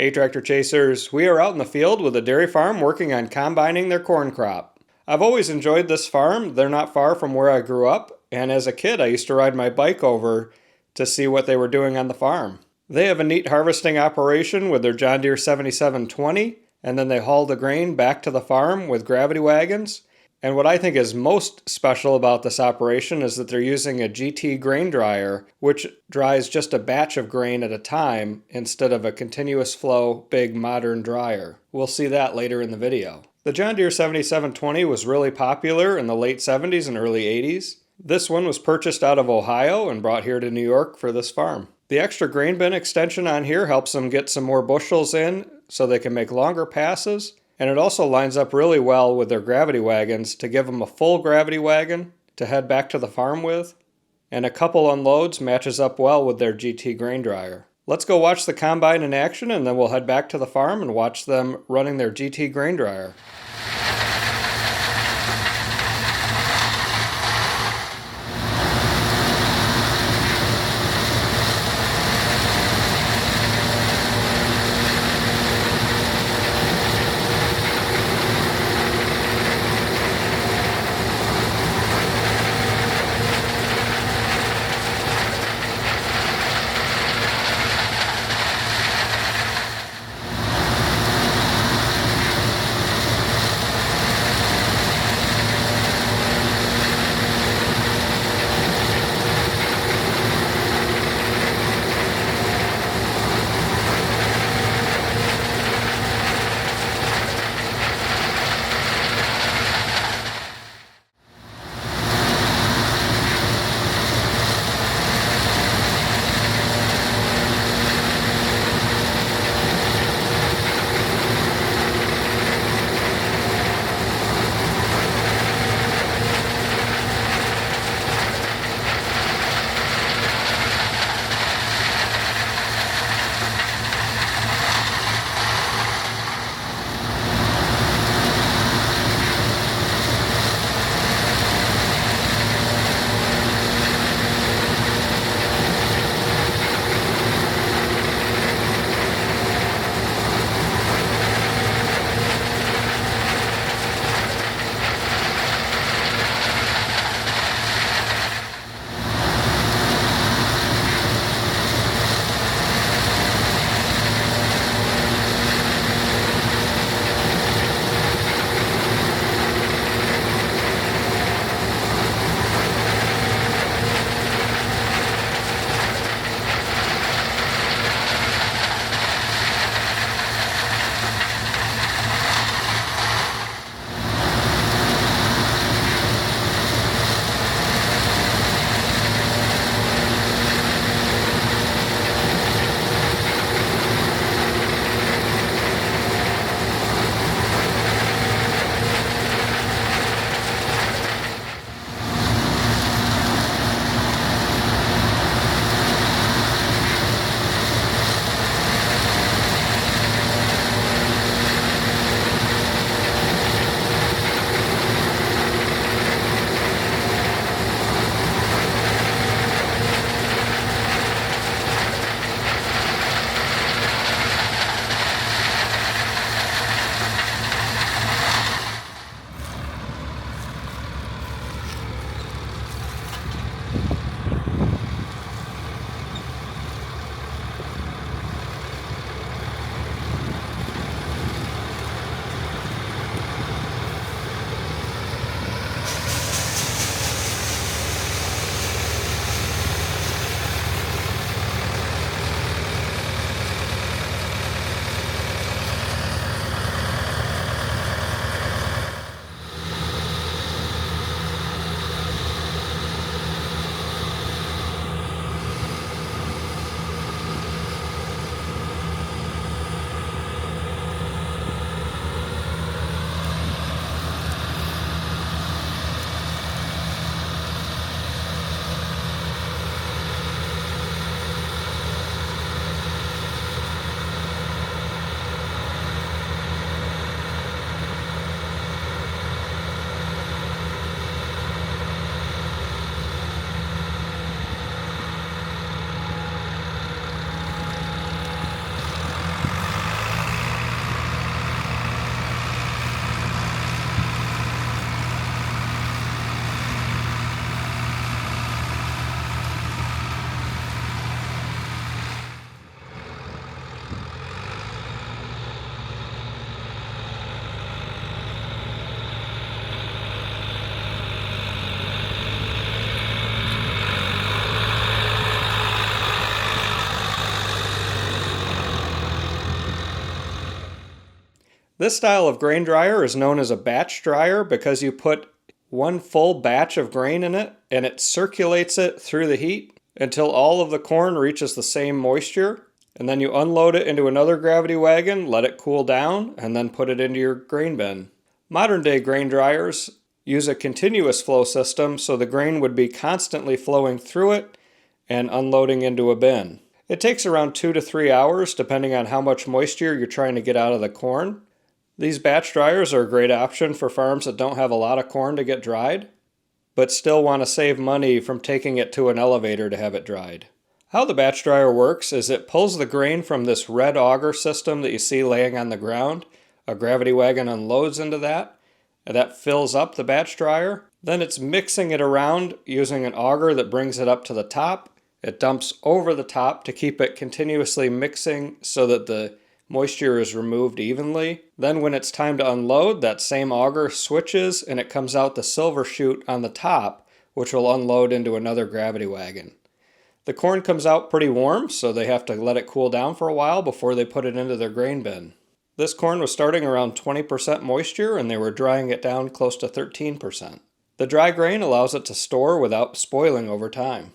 Hey Tractor Chasers, we are out in the field with a dairy farm working on combining their corn crop. I've always enjoyed this farm. They're not far from where I grew up, and as a kid I used to ride my bike over to see what they were doing on the farm. They have a neat harvesting operation with their John Deere 7720, and then they haul the grain back to the farm with gravity wagons. And what I think is most special about this operation is that they're using a GT grain dryer, which dries just a batch of grain at a time instead of a continuous flow, big modern dryer. We'll see that later in the video. The John Deere 7720 was really popular in the late 70s and early 80s. This one was purchased out of Ohio and brought here to New York for this farm. The extra grain bin extension on here helps them get some more bushels in so they can make longer passes. And it also lines up really well with their gravity wagons to give them a full gravity wagon to head back to the farm with. And a couple unloads matches up well with their GT grain dryer. Let's go watch the combine in action and then we'll head back to the farm and watch them running their GT grain dryer. This style of grain dryer is known as a batch dryer because you put one full batch of grain in it and it circulates it through the heat until all of the corn reaches the same moisture, and then you unload it into another gravity wagon, let it cool down, and then put it into your grain bin. Modern day grain dryers use a continuous flow system, so the grain would be constantly flowing through it and unloading into a bin. It takes around 2 to 3 hours depending on how much moisture you're trying to get out of the corn. These batch dryers are a great option for farms that don't have a lot of corn to get dried, but still want to save money from taking it to an elevator to have it dried. How the batch dryer works is it pulls the grain from this red auger system that you see laying on the ground. A gravity wagon unloads into that, and that fills up the batch dryer. Then it's mixing it around using an auger that brings it up to the top. It dumps over the top to keep it continuously mixing so that the moisture is removed evenly. Then when it's time to unload, that same auger switches and it comes out the silver chute on the top, which will unload into another gravity wagon. The corn comes out pretty warm, so they have to let it cool down for a while before they put it into their grain bin. This corn was starting around 20% moisture and they were drying it down close to 13%. The dry grain allows it to store without spoiling over time.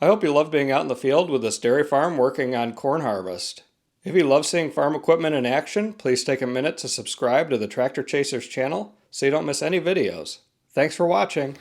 I hope you love being out in the field with this dairy farm working on corn harvest. If you love seeing farm equipment in action, please take a minute to subscribe to the Tractor Chasers channel so you don't miss any videos. Thanks for watching.